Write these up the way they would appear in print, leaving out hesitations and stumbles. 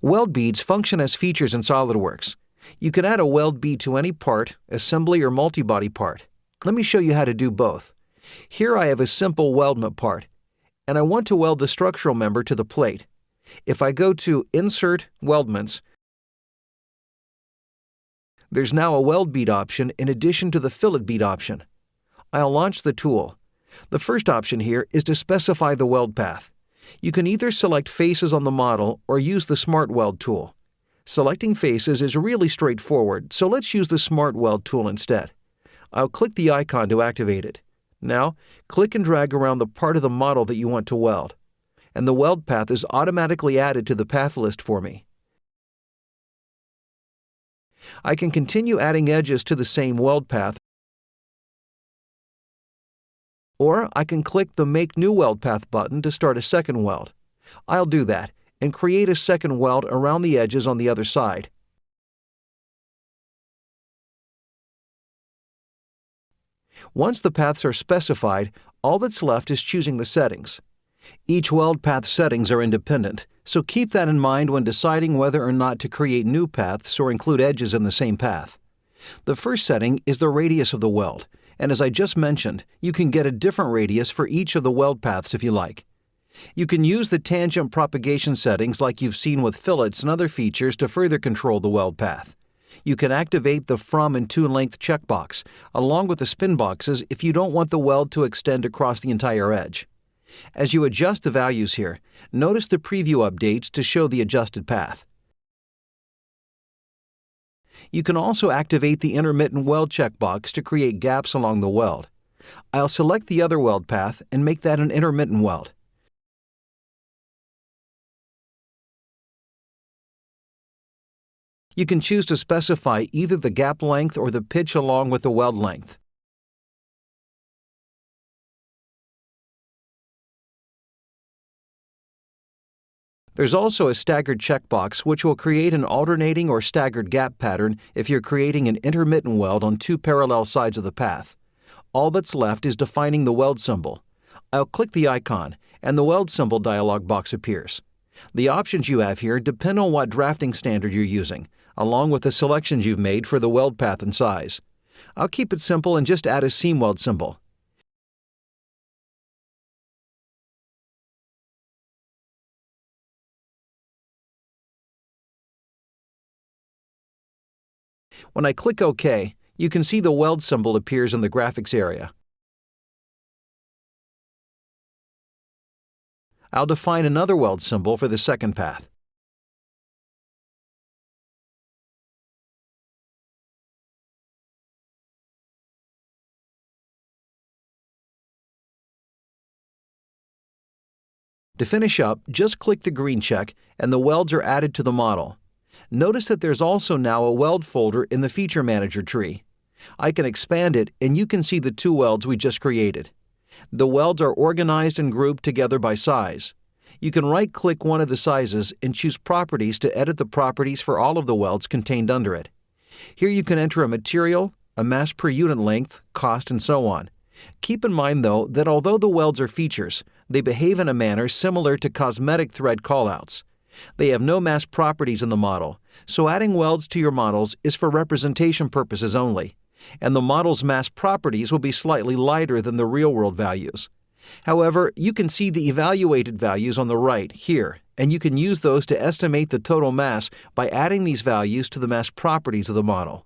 Weld beads function as features in SOLIDWORKS. You can add a weld bead to any part, assembly or multi-body part. Let me show you how to do both. Here I have a simple weldment part, and I want to weld the structural member to the plate. If I go to Insert, Weldments, there's now a weld bead option in addition to the fillet bead option. I'll launch the tool. The first option here is to specify the weld path. You can either select faces on the model or use the Smart Weld tool. Selecting faces is really straightforward, so let's use the Smart Weld tool instead. I'll click the icon to activate it. Now, click and drag around the part of the model that you want to weld, and the weld path is automatically added to the path list for me. I can continue adding edges to the same weld path, or I can click the Make New Weld Path button to start a second weld. I'll do that and create a second weld around the edges on the other side. Once the paths are specified, all that's left is choosing the settings. Each weld path settings are independent, so keep that in mind when deciding whether or not to create new paths or include edges in the same path. The first setting is the radius of the weld, and as I just mentioned, you can get a different radius for each of the weld paths if you like. You can use the tangent propagation settings like you've seen with fillets and other features to further control the weld path. You can activate the From and To Length checkbox, along with the spin boxes if you don't want the weld to extend across the entire edge. As you adjust the values here, notice the preview updates to show the adjusted path. You can also activate the Intermittent Weld checkbox to create gaps along the weld. I'll select the other weld path and make that an intermittent weld. You can choose to specify either the gap length or the pitch along with the weld length. There's also a staggered checkbox which will create an alternating or staggered gap pattern if you're creating an intermittent weld on two parallel sides of the path. All that's left is defining the weld symbol. I'll click the icon, and the weld symbol dialog box appears. The options you have here depend on what drafting standard you're using, along with the selections you've made for the weld path and size. I'll keep it simple and just add a seam weld symbol. When I click OK, you can see the weld symbol appears in the graphics area. I'll define another weld symbol for the second path. To finish up, just click the green check and the welds are added to the model. Notice that there's also now a weld folder in the Feature Manager tree. I can expand it and you can see the two welds we just created. The welds are organized and grouped together by size. You can right-click one of the sizes and choose Properties to edit the properties for all of the welds contained under it. Here you can enter a material, a mass per unit length, cost, and so on. Keep in mind, though, that although the welds are features, they behave in a manner similar to cosmetic thread callouts. They have no mass properties in the model, so adding welds to your models is for representation purposes only, and the model's mass properties will be slightly lighter than the real-world values. However, you can see the evaluated values on the right here, and you can use those to estimate the total mass by adding these values to the mass properties of the model.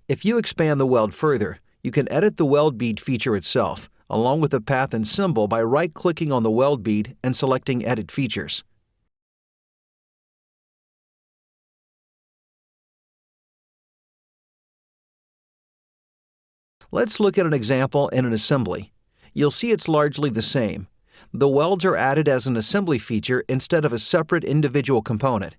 If you expand the weld further, you can edit the weld bead feature itself, along with the path and symbol by right-clicking on the weld bead and selecting Edit Features. Let's look at an example in an assembly. You'll see it's largely the same. The welds are added as an assembly feature instead of a separate individual component.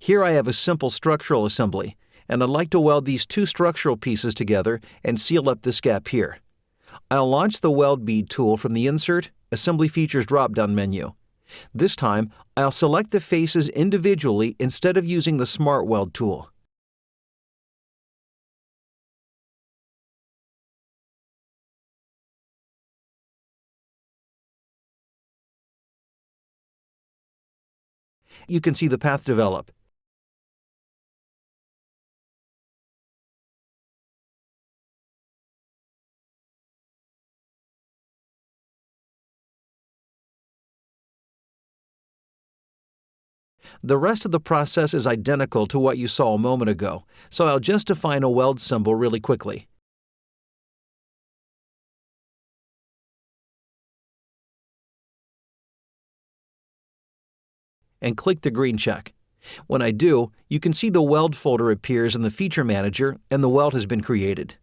Here I have a simple structural assembly, and I'd like to weld these two structural pieces together and seal up this gap here. I'll launch the Weld Bead tool from the Insert, Assembly Features drop-down menu. This time, I'll select the faces individually instead of using the Smart Weld tool. You can see the path develop. The rest of the process is identical to what you saw a moment ago, so I'll just define a weld symbol really quickly. And click the green check. When I do, you can see the Weld folder appears in the Feature Manager and the weld has been created.